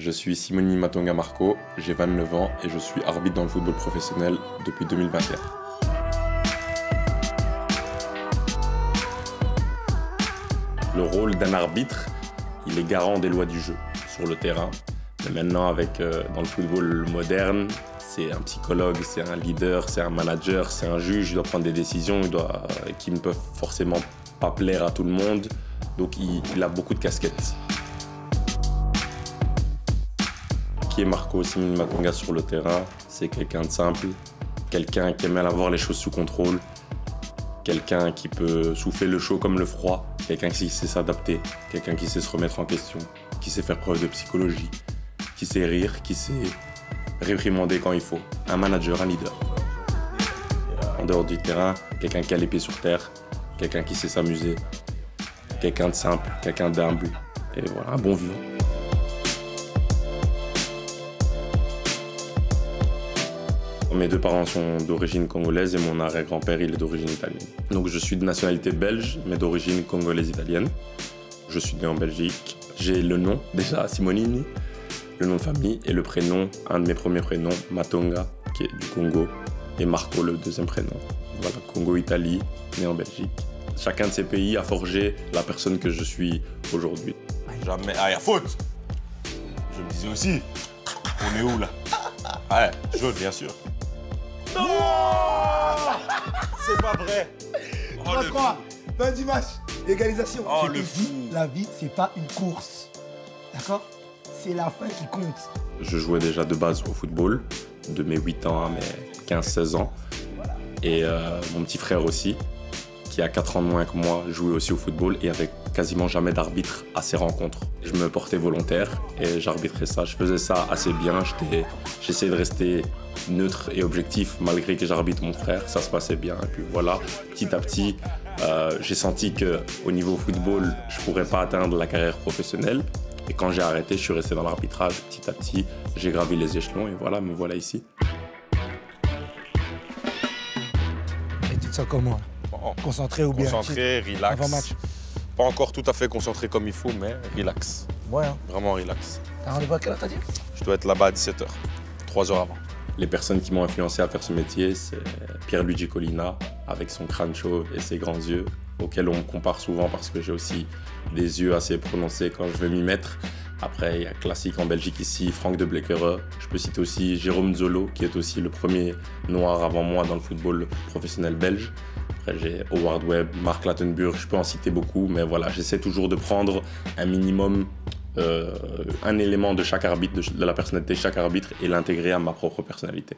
Je suis Simoni Matonga Marco, j'ai 29 ans et je suis arbitre dans le football professionnel depuis 2021. Le rôle d'un arbitre, il est garant des lois du jeu sur le terrain. Mais maintenant, dans le football moderne, c'est un psychologue, c'est un leader, c'est un manager, c'est un juge, il doit prendre des décisions qui ne peuvent forcément pas plaire à tout le monde. Donc il a beaucoup de casquettes. Qui est Marco Simoni Matonga sur le terrain? C'est quelqu'un de simple, quelqu'un qui aime avoir les choses sous contrôle, quelqu'un qui peut souffler le chaud comme le froid, quelqu'un qui sait s'adapter, quelqu'un qui sait se remettre en question, qui sait faire preuve de psychologie, qui sait rire, qui sait réprimander quand il faut. Un manager, un leader. En dehors du terrain, quelqu'un qui a les pieds sur terre, quelqu'un qui sait s'amuser, quelqu'un de simple, quelqu'un d'humble, et voilà, un bon vivant. Mes deux parents sont d'origine congolaise et mon arrière-grand-père, il est d'origine italienne. Donc je suis de nationalité belge, mais d'origine congolaise-italienne. Je suis né en Belgique. J'ai le nom, déjà, Simonini, le nom de famille, et le prénom, un de mes premiers prénoms, Matonga, qui est du Congo, et Marco, le deuxième prénom. Voilà, Congo-Italie, né en Belgique. Chacun de ces pays a forgé la personne que je suis aujourd'hui. Jamais. Ah, il y a faute. Je me disais aussi, on est où là? Ouais, jaune, bien sûr. Non. C'est pas vrai. 3-3, fin du match, égalisation. Oh, Je te dis, la vie, c'est pas une course. D'accord? C'est la fin qui compte. Je jouais déjà de base au football, de mes 8 ans à mes 15-16 ans. Et mon petit frère aussi, qui a 4 ans de moins que moi, jouait aussi au football et avec quasiment jamais d'arbitre à ses rencontres. Je me portais volontaire et j'arbitrais ça. Je faisais ça assez bien. J'essayais de rester neutre et objectif malgré que j'arbitre mon frère. Ça se passait bien. Et puis voilà, petit à petit, j'ai senti qu'au niveau football, je ne pourrais pas atteindre la carrière professionnelle. Et quand j'ai arrêté, je suis resté dans l'arbitrage. Petit à petit, j'ai gravi les échelons et voilà, me voilà ici. Et tu te sens comment? Concentré ou bien? Concentré, relax. Avant match. Pas encore tout à fait concentré comme il faut, mais relax. Ouais. Hein. Vraiment relax. T'as rendez-vous à quelle heure t'as dit? Je dois être là-bas à 17h, 3 heures avant. Les personnes qui m'ont influencé à faire ce métier, c'est Pierluigi Collina, avec son crâne chauve et ses grands yeux, auxquels on me compare souvent parce que j'ai aussi des yeux assez prononcés quand je vais m'y mettre. Après, il y a classique en Belgique ici, Frank de Bleckere. Je peux citer aussi Jérôme Zolo, qui est aussi le premier noir avant moi dans le football professionnel belge. Après, j'ai Howard Webb, Mark Lattenburg, je peux en citer beaucoup, mais voilà, j'essaie toujours de prendre un minimum, un élément de chaque arbitre, de la personnalité de chaque arbitre et l'intégrer à ma propre personnalité.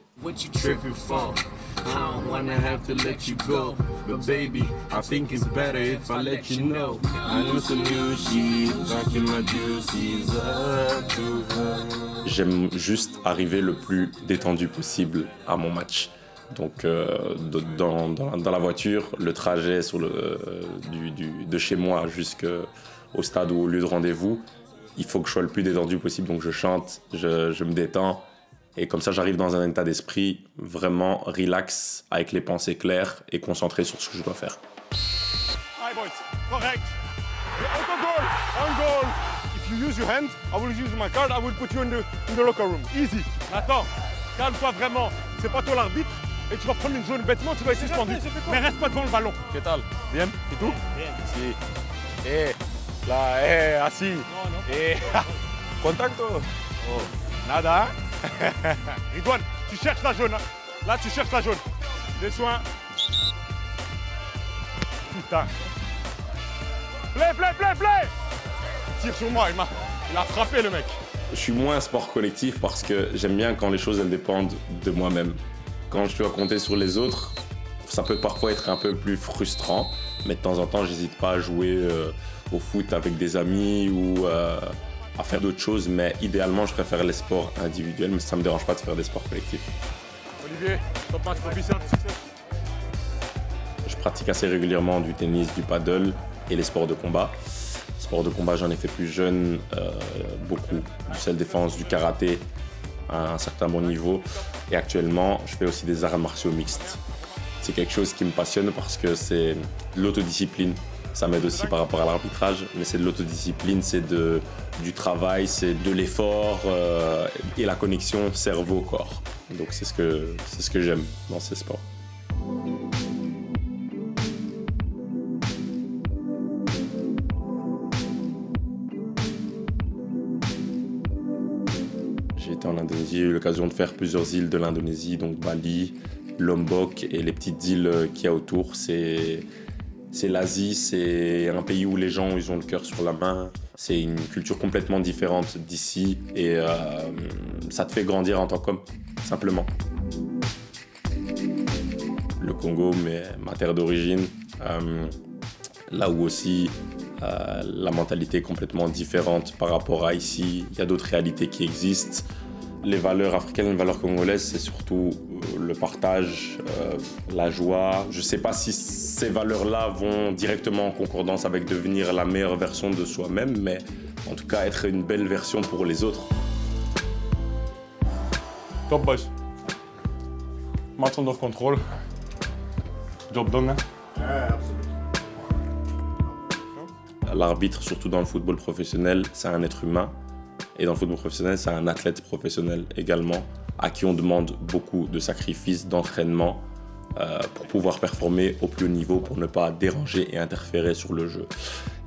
J'aime juste arriver le plus détendu possible à mon match. Donc dans la voiture, le trajet de chez moi jusqu'au stade ou au lieu de rendez-vous, il faut que je sois le plus détendu possible. Donc je chante, je me détends et comme ça j'arrive dans un état d'esprit vraiment relax, avec les pensées claires et concentré sur ce que je dois faire. Hi boys, correct. Autogoal, on goal. If you use your hand, I will use my card, I will put you in the locker room. Easy. Attends, calme-toi vraiment. C'est pas toi l'arbitre. Et tu vas prendre une jaune bêtement, tu vas être suspendu. Mais reste pas devant le ballon. Qu'est-ce que bien? C'est tout? Bien. Si. Là, assis. Non. Contacto. Oh. Nada. Ridouane, tu cherches la jaune. Hein. Là, tu cherches la jaune. Des soins. Putain. Play. Il tire sur moi, il a frappé le mec. Je suis moins sport collectif parce que j'aime bien quand les choses elles dépendent de moi-même. Quand je dois compter sur les autres, ça peut parfois être un peu plus frustrant, mais de temps en temps, j'hésite pas à jouer au foot avec des amis ou à faire d'autres choses, mais idéalement, je préfère les sports individuels, mais ça me dérange pas de faire des sports collectifs. Olivier, top match professionnel de succès. Je pratique assez régulièrement du tennis, du paddle et les sports de combat. Sports de combat, j'en ai fait plus jeune, beaucoup, du self-défense, du karaté, à un certain bon niveau. Et actuellement, je fais aussi des arts martiaux mixtes. C'est quelque chose qui me passionne parce que c'est l'autodiscipline. Ça m'aide aussi par rapport à l'arbitrage, mais c'est de l'autodiscipline, c'est du travail, c'est de l'effort et la connexion cerveau-corps. Donc c'est ce que j'aime dans ces sports. J'ai été en Indonésie, j'ai eu l'occasion de faire plusieurs îles de l'Indonésie, donc Bali, Lombok et les petites îles qu'il y a autour. C'est l'Asie, c'est un pays où les gens ils ont le cœur sur la main. C'est une culture complètement différente d'ici et ça te fait grandir en tant qu'homme, simplement. Le Congo, ma terre d'origine, là où aussi la mentalité est complètement différente par rapport à ici. Il y a d'autres réalités qui existent. Les valeurs africaines, les valeurs congolaises, c'est surtout le partage, la joie. Je ne sais pas si ces valeurs-là vont directement en concordance avec devenir la meilleure version de soi-même, mais en tout cas être une belle version pour les autres. Top boys. Match under control. Job done, hein? L'arbitre, surtout dans le football professionnel, c'est un être humain. Et dans le football professionnel, c'est un athlète professionnel également, à qui on demande beaucoup de sacrifices, d'entraînement pour pouvoir performer au plus haut niveau, pour ne pas déranger et interférer sur le jeu.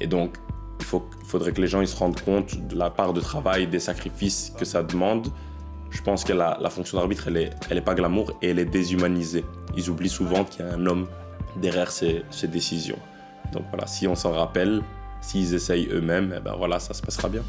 Et donc, il faudrait que les gens ils se rendent compte de la part de travail, des sacrifices que ça demande. Je pense que la fonction d'arbitre, elle est pas glamour et elle est déshumanisée. Ils oublient souvent qu'il y a un homme derrière ces décisions. Donc voilà, si on s'en rappelle, s'ils essayent eux-mêmes, eh ben voilà, ça se passera bien.